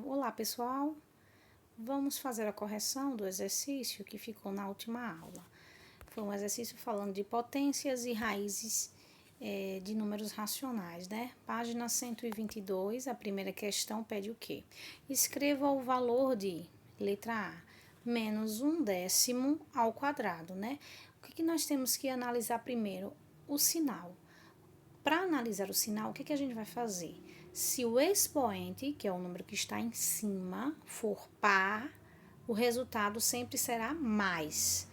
Olá, pessoal. Vamos fazer a correção do exercício que ficou na última aula. Foi um exercício falando de potências e raízes de números racionais, né? Página 122, a primeira questão pede o quê? Escreva o valor de, letra A, menos 1/10 ao quadrado, né? O que nós temos que analisar primeiro? O sinal. Para analisar o sinal, o que a gente vai fazer? Se o expoente, que é o número que está em cima, for par, o resultado sempre será mais.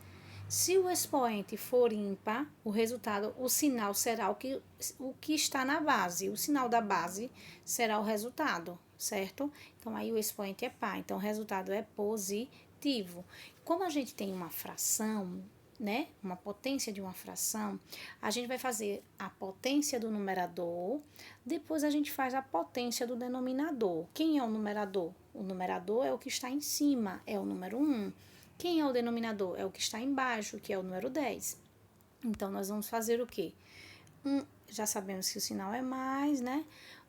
Se o expoente for ímpar, o sinal será o que está na base. O sinal da base será o resultado, certo? Então, aí o expoente é par, então o resultado é positivo. Como a gente tem uma fração, né, uma potência de uma fração, a gente vai fazer a potência do numerador, depois a gente faz a potência do denominador. Quem é o numerador? O numerador é o que está em cima, é o número 1. Quem é o denominador? É o que está embaixo, que é o número 10. Então, nós vamos fazer o quê? Já sabemos que o sinal é mais, né?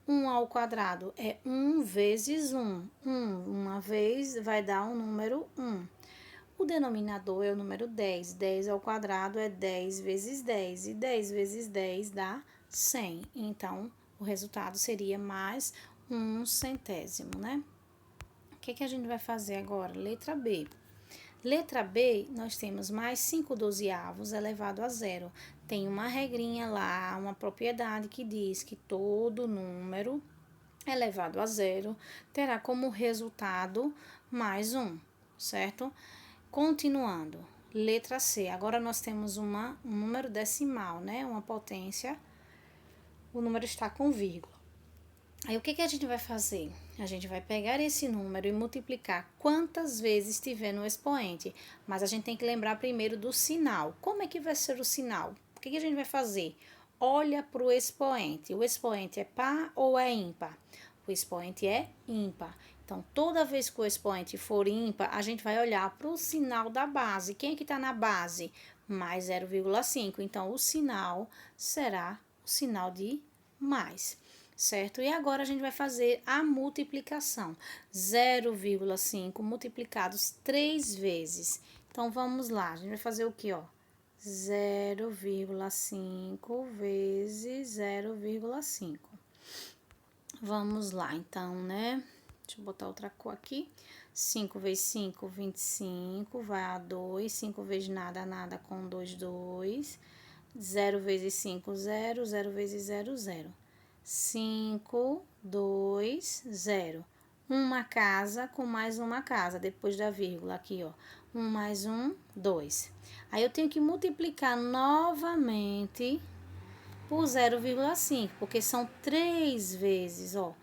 1 ao quadrado é 1 vezes 1. Uma vez vai dar um número 1. O denominador é o número 10. 10 ao quadrado é 10 vezes 10. E 10 vezes 10 dá 100. Então, o resultado seria mais 1/100, né? O que a gente vai fazer agora? Letra B. Letra B, nós temos mais 5/12 elevado a zero. Tem uma regrinha lá, uma propriedade que diz que todo número elevado a zero terá como resultado mais 1, certo? Continuando, letra C. Agora nós temos um número decimal, né? Uma potência. O número está com vírgula. Aí o que a gente vai fazer? A gente vai pegar esse número e multiplicar quantas vezes tiver no expoente. Mas a gente tem que lembrar primeiro do sinal. Como é que vai ser o sinal? O que a gente vai fazer? Olha para o expoente. O expoente é par ou é ímpar? O expoente é ímpar. Então, toda vez que o expoente for ímpar, a gente vai olhar para o sinal da base. Quem é que está na base? Mais 0,5. Então, o sinal será o sinal de mais, certo? E agora a gente vai fazer a multiplicação. 0,5 multiplicados 3 vezes. Então, vamos lá. A gente vai fazer o quê, ó? 0,5 vezes 0,5. Vamos lá, então, né? Deixa eu botar outra cor aqui. 5 vezes 5, 25, vai a 2. 5 vezes nada, nada, com 2, 2. 0 vezes 5, 0. 0 vezes 0, 0. 5, 2, 0. Uma casa com mais uma casa, depois da vírgula aqui, ó. 1 mais 1, 2. Aí, eu tenho que multiplicar novamente por 0,5, porque são 3 vezes, ó.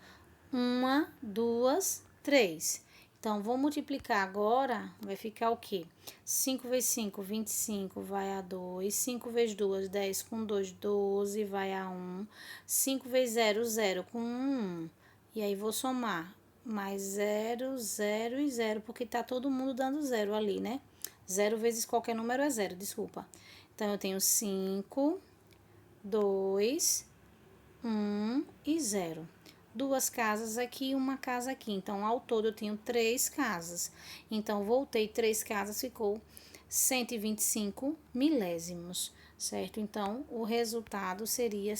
1, 2, 3. Então, vou multiplicar agora, vai ficar o quê? 5 vezes 5, 25, vai a 2. 5 vezes 2, 10, com 2, 12, vai a 1. 5 vezes 0, 0, com 1. E aí, vou somar mais 0, 0 e 0, porque tá todo mundo dando 0 ali, né? 0 vezes qualquer número é 0, desculpa. Então, eu tenho 5, 2, 1 e 0. Duas casas aqui e uma casa aqui. Então, ao todo, eu tenho 3 casas. Então, voltei 3 casas, ficou 125 milésimos, certo? Então, o resultado seria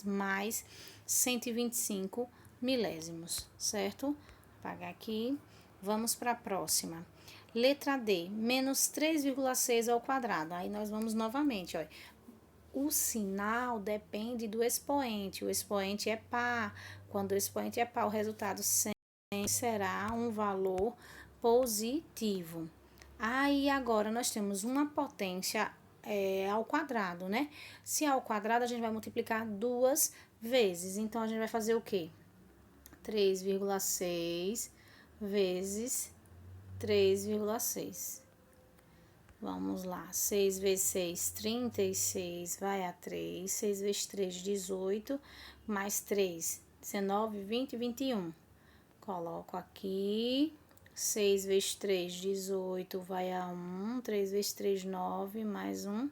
mais 125 milésimos, certo? Vou apagar aqui. Vamos para a próxima. Letra D, menos 3,6 ao quadrado. Aí, nós vamos novamente, ó. O sinal depende do expoente. O expoente é par. Quando o expoente é par, o resultado sempre será um valor positivo. Aí, agora, nós temos uma potência ao quadrado, né? Se é ao quadrado, a gente vai multiplicar 2 vezes. Então, a gente vai fazer o quê? 3,6 vezes 3,6. Vamos lá, 6 vezes 6, 36, vai a 3. 6 vezes 3, 18, mais 3, 19, 20, 21. Coloco aqui, 6 vezes 3, 18, vai a 1. 3 vezes 3, 9, mais 1,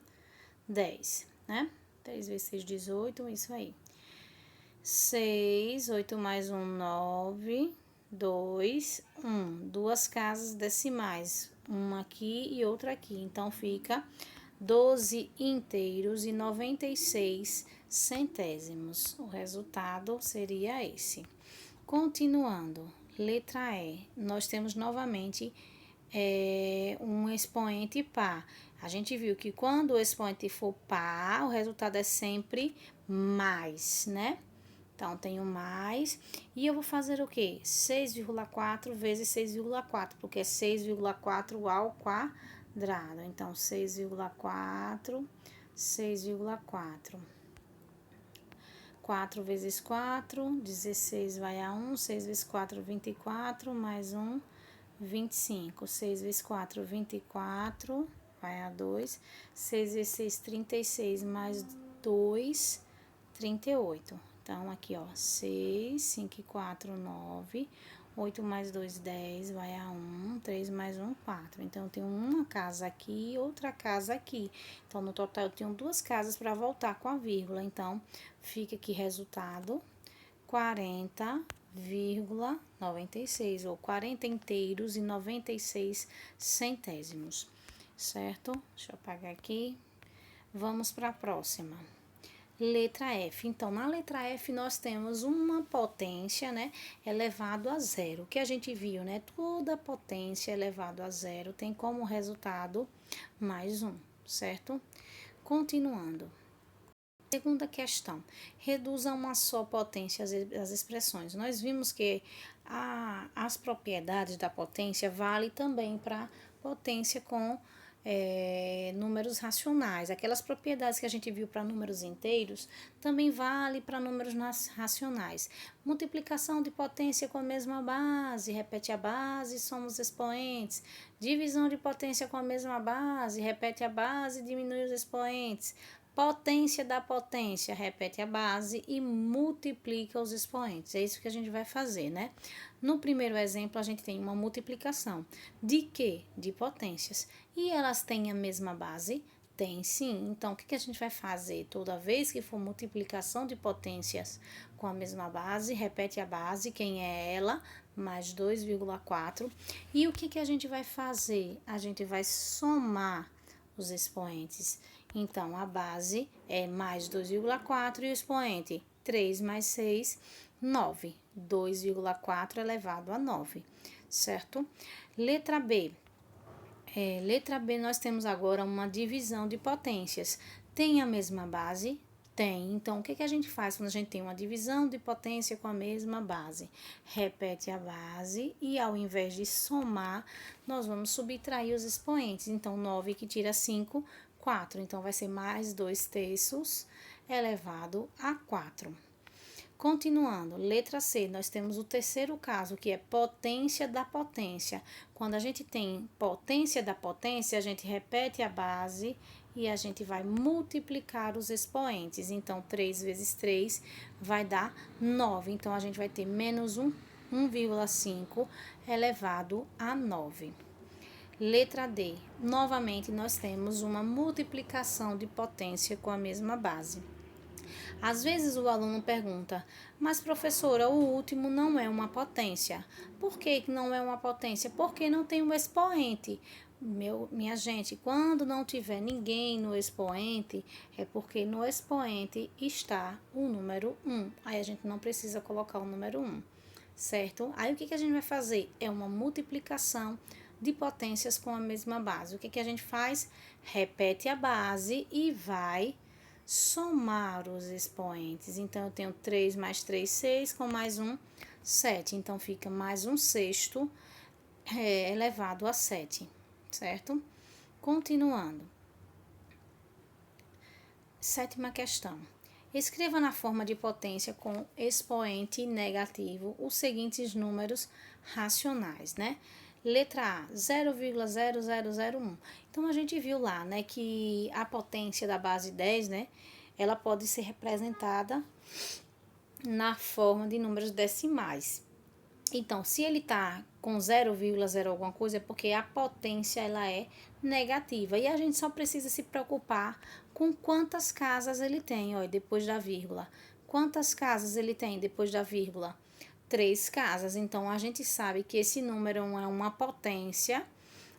10, né? 3 vezes 6, 18, isso aí. 6, 8 mais 1, 9. 2, 1. Duas casas decimais, uma aqui e outra aqui. Então, fica 12 inteiros e 96 centésimos. O resultado seria esse. Continuando, letra E, nós temos novamente um expoente par. A gente viu que quando o expoente for par, o resultado é sempre mais, né? Então, tenho mais. E eu vou fazer o quê? 6,4 vezes 6,4, porque é 6,4 ao quadrado. Então, 6,4, 6,4. 4 vezes 4, 16 vai a 1. 6 vezes 4, 24, mais 1, 25. 6 vezes 4, 24, vai a 2. 6 vezes 6, 36, mais 2, 38. Então, aqui, ó, 6, 5 e 4, 9, 8 mais 2, 10, vai a 1, 3 mais 1, 4. Então, eu tenho uma casa aqui e outra casa aqui. Então, no total, eu tenho duas casas para voltar com a vírgula. Então, fica aqui resultado 40,96, ou 40 inteiros e 96 centésimos, certo? Deixa eu apagar aqui. Vamos para a próxima. Letra F. Então, na letra F, nós temos uma potência, né, elevado a zero. O que a gente viu, né? Toda potência elevado a zero tem como resultado mais um, certo? Continuando. Segunda questão. Reduza uma só potência as expressões. Nós vimos que as propriedades da potência valem também para potência com números racionais. Aquelas propriedades que a gente viu para números inteiros também vale para números racionais. Multiplicação de potência com a mesma base, repete a base, somos expoentes. Divisão de potência com a mesma base, repete a base, diminui os expoentes. Potência da potência, repete a base e multiplica os expoentes. É isso que a gente vai fazer, né? No primeiro exemplo, a gente tem uma multiplicação. De quê? De potências. E elas têm a mesma base? Tem sim. Então, o que a gente vai fazer? Toda vez que for multiplicação de potências com a mesma base, repete a base, quem é ela? Mais 2,4. E o que a gente vai fazer? A gente vai somar os expoentes. Então, a base é mais 2,4 e o expoente 3 mais 6, 9. 2,4 elevado a 9, certo? Letra B. Letra B, nós temos agora uma divisão de potências. Tem a mesma base? Tem. Então, o que a gente faz quando a gente tem uma divisão de potência com a mesma base? Repete a base e, ao invés de somar, nós vamos subtrair os expoentes. Então, 9 que tira 5, 4. Então, vai ser mais 2 terços elevado a 4. Continuando, letra C, nós temos o terceiro caso, que é potência da potência. Quando a gente tem potência da potência, a gente repete a base e a gente vai multiplicar os expoentes. Então, 3 vezes 3 vai dar 9. Então, a gente vai ter menos 1,5 elevado a 9. Letra D, novamente nós temos uma multiplicação de potência com a mesma base. Às vezes o aluno pergunta, mas professora, o último não é uma potência. Por que não é uma potência? Porque não tem um expoente. Minha gente, quando não tiver ninguém no expoente, é porque no expoente está o número 1. Aí a gente não precisa colocar o número 1, certo? Aí o que a gente vai fazer? É uma multiplicação de potências com a mesma base. O que a gente faz? Repete a base e vai somar os expoentes. Então, eu tenho 3 mais 3, 6, com mais 1, 7. Então, fica mais 1/6 elevado a 7, certo? Continuando. Sétima questão. Escreva na forma de potência com expoente negativo os seguintes números racionais, né? Letra A, 0,0001. Então, a gente viu lá, né, que a potência da base 10, né, ela pode ser representada na forma de números decimais. Então, se ele tá com 0,0 alguma coisa, é porque a potência, ela é negativa. E a gente só precisa se preocupar com quantas casas ele tem, ó, depois da vírgula. Quantas casas ele tem depois da vírgula? 3 casas. Então, a gente sabe que esse número é uma potência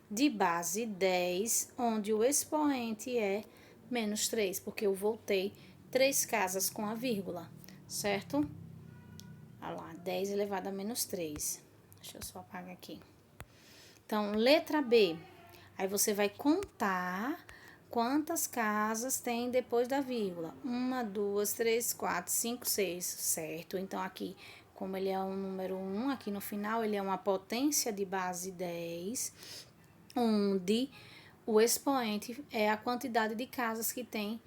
de base 10, onde o expoente é menos 3, porque eu voltei 3 casas com a vírgula, certo? Olha lá, 10 elevado a menos 3. Deixa eu só apagar aqui. Então, letra B. Aí você vai contar quantas casas tem depois da vírgula. 1, 2, 3, 4, 5, 6, certo? Então, aqui, como ele é um número 1, aqui no final, ele é uma potência de base 10, onde o expoente é a quantidade de casas que tem,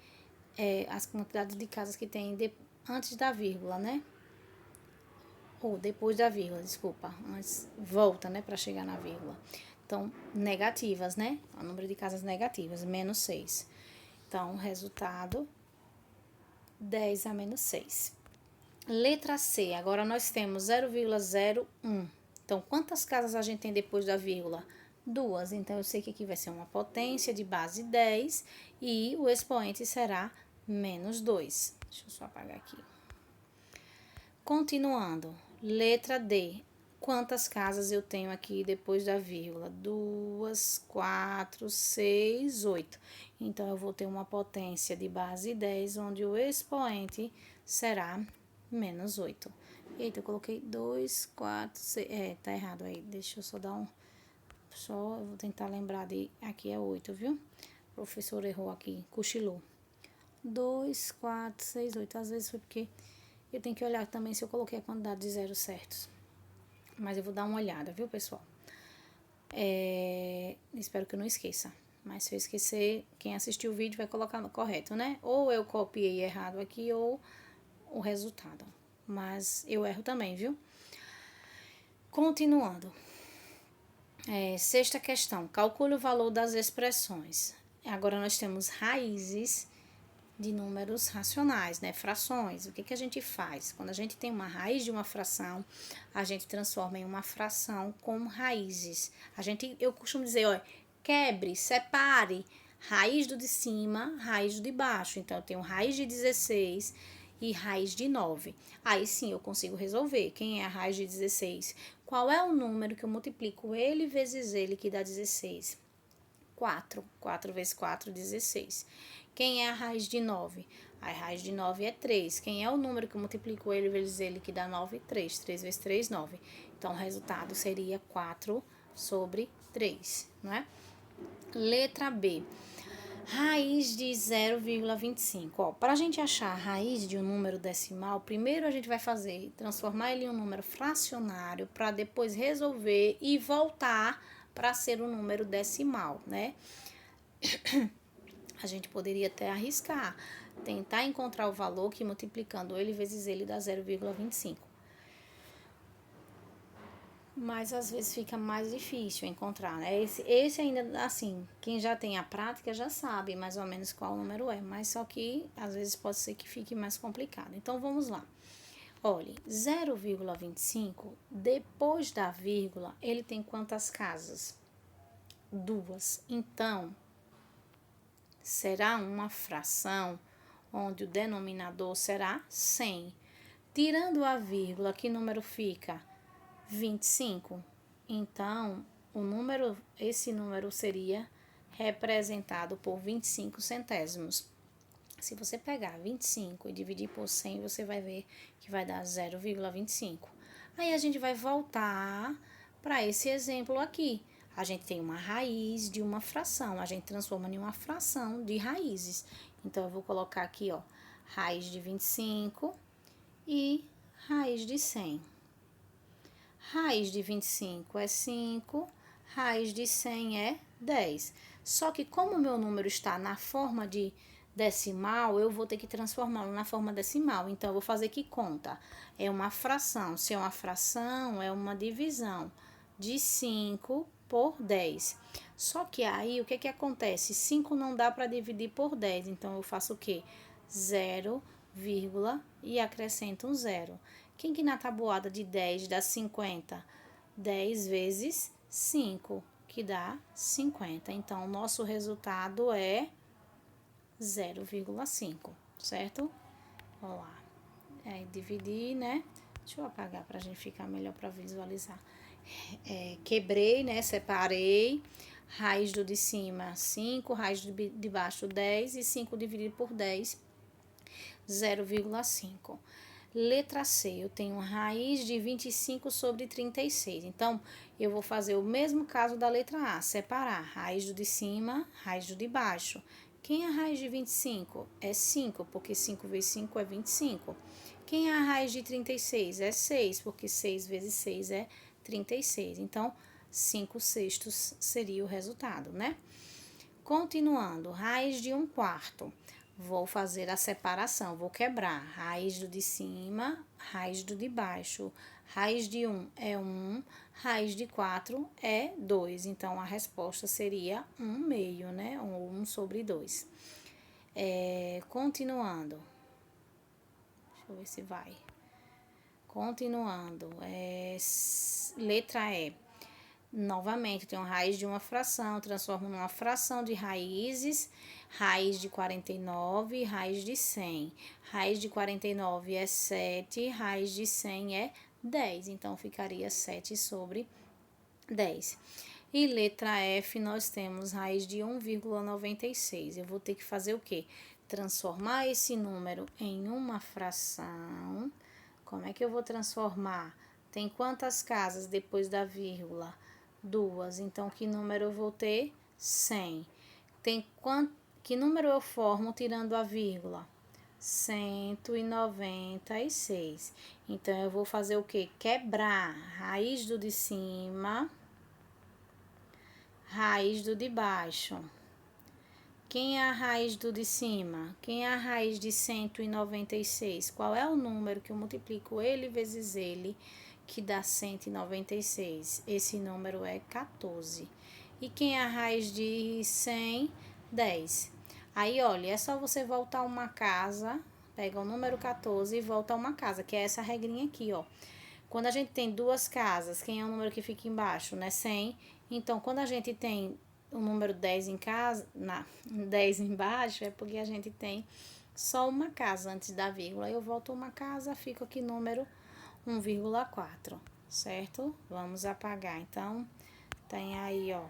as quantidades de casas que tem antes da vírgula, né? Ou depois da vírgula, desculpa. Antes, volta, né, para chegar na vírgula. Então, negativas, né? O número de casas negativas, menos 6. Então, resultado, 10 a menos 6. Letra C, agora nós temos 0,01. Então, quantas casas a gente tem depois da vírgula? 2. Então, eu sei que aqui vai ser uma potência de base 10 e o expoente será menos 2. Deixa eu só apagar aqui. Continuando, letra D. Quantas casas eu tenho aqui depois da vírgula? 2, 4, 6, 8. Então, eu vou ter uma potência de base 10, onde o expoente será menos 8. Eita, eu coloquei 2, 4, 6. Tá errado aí. Deixa eu só dar um... eu vou tentar lembrar de... Aqui é 8, viu? O professor errou aqui, cochilou. 2, 4, 6, 8. Às vezes foi porque eu tenho que olhar também se eu coloquei a quantidade de zeros certos. Mas eu vou dar uma olhada, viu, pessoal? Espero que eu não esqueça. Mas se eu esquecer, quem assistiu o vídeo vai colocar no correto, né? Ou eu copiei errado aqui, ou o resultado. Mas eu erro também, viu? Continuando. Sexta questão. Calcule o valor das expressões. Agora nós temos raízes de números racionais, né? Frações. O que a gente faz? Quando a gente tem uma raiz de uma fração, a gente transforma em uma fração com raízes. Eu costumo dizer, ó, quebre, separe raiz do de cima, raiz do de baixo. Então, eu tenho raiz de 16 e raiz de 9. Aí sim eu consigo resolver. Quem é a raiz de 16? Qual é o número que eu multiplico ele vezes ele que dá 16? 4. 4 vezes 4, 16. Quem é a raiz de 9? A raiz de 9 é 3. Quem é o número que eu multiplico ele vezes ele que dá 9? 3. 3 vezes 3, 9. Então, o resultado seria 4 sobre 3, não é? Letra B. Raiz de 0,25. Para a gente achar a raiz de um número decimal, primeiro a gente vai transformar ele em um número fracionário para depois resolver e voltar para ser um número decimal, né? A gente poderia até arriscar, tentar encontrar o valor que multiplicando ele vezes ele dá 0,25. Mas às vezes fica mais difícil encontrar, né? Esse ainda, assim, quem já tem a prática já sabe mais ou menos qual número é, mas só que às vezes pode ser que fique mais complicado. Então vamos lá. Olha, 0,25, depois da vírgula, ele tem quantas casas? 2. Então, será uma fração onde o denominador será 100. Tirando a vírgula, que número fica? 25. Então, esse número seria representado por 25 centésimos. Se você pegar 25 e dividir por 100, você vai ver que vai dar 0,25. Aí a gente vai voltar para esse exemplo aqui. A gente tem uma raiz de uma fração, a gente transforma em uma fração de raízes. Então, eu vou colocar aqui, ó, raiz de 25 e raiz de 100. Raiz de 25 é 5, raiz de 100 é 10. Só que como o meu número está na forma de decimal, eu vou ter que transformá-lo na forma decimal. Então, eu vou fazer que conta? É uma fração. Se é uma fração, é uma divisão de 5 por 10. Só que aí, o que acontece? 5 não dá para dividir por 10. Então, eu faço o quê? 0, e acrescento um 0. Quem que na tabuada de 10 dá 50? 10 vezes 5, que dá 50. Então, o nosso resultado é 0,5, certo? Olha lá. Dividir, né? Deixa eu apagar para a gente ficar melhor para visualizar. Quebrei, né? Separei. Raiz do de cima, 5. Raiz de baixo, 10. E 5 dividido por 10, 0,5. Letra C, eu tenho raiz de 25 sobre 36. Então, eu vou fazer o mesmo caso da letra A, separar raiz do de cima, raiz do de baixo. Quem é a raiz de 25? É 5, porque 5 vezes 5 é 25. Quem é a raiz de 36? É 6, porque 6 vezes 6 é 36. Então, 5 sextos seria o resultado, né? Continuando, raiz de 1/4. Vou fazer a separação, vou quebrar. Raiz do de cima, raiz do de baixo. Raiz de 1 é 1, raiz de 4 é 2. Então, a resposta seria 1/2, né? 1 sobre 2. Continuando. Deixa eu ver se vai. Continuando. Letra E. Novamente, tenho raiz de uma fração, transformo numa fração de raízes, raiz de 49, raiz de 100. Raiz de 49 é 7, raiz de 100 é 10, então ficaria 7 sobre 10. E letra F, nós temos raiz de 1,96. Eu vou ter que fazer o quê? Transformar esse número em uma fração. Como é que eu vou transformar? Tem quantas casas depois da vírgula? 2. Então, que número eu vou ter? 100. Que número eu formo tirando a vírgula? 196. Então, eu vou fazer o quê? Quebrar raiz do de cima, raiz do de baixo. Quem é a raiz do de cima? Quem é a raiz de 196? Qual é o número que eu multiplico ele vezes ele, que dá 196? Esse número é 14. E quem é a raiz de 100? 10. Aí, olha, é só você voltar uma casa, pega o número 14 e volta uma casa, que é essa regrinha aqui, ó. Quando a gente tem duas casas, quem é o número que fica embaixo, né? 100. Então, quando a gente tem o número 10 em casa, 10 embaixo, é porque a gente tem só uma casa antes da vírgula. Eu volto uma casa, fica aqui número 1,4, certo? Vamos apagar. Então, tem aí, ó,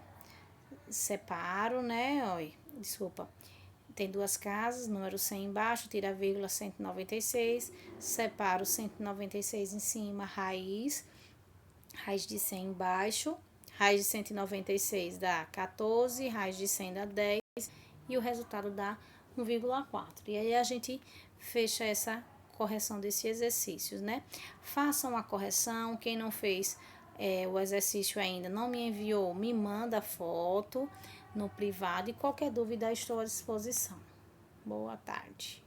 separo, né? Ó, desculpa. Tem duas casas, número 100 embaixo, tira a vírgula, 196. Separo 196 em cima, raiz de 100 embaixo. Raiz de 196 dá 14, raiz de 100 dá 10 e o resultado dá 1,4. E aí a gente fecha essa correção desse exercício, né? Façam a correção, quem não fez o exercício ainda, não me enviou, me manda foto no privado e qualquer dúvida estou à disposição. Boa tarde.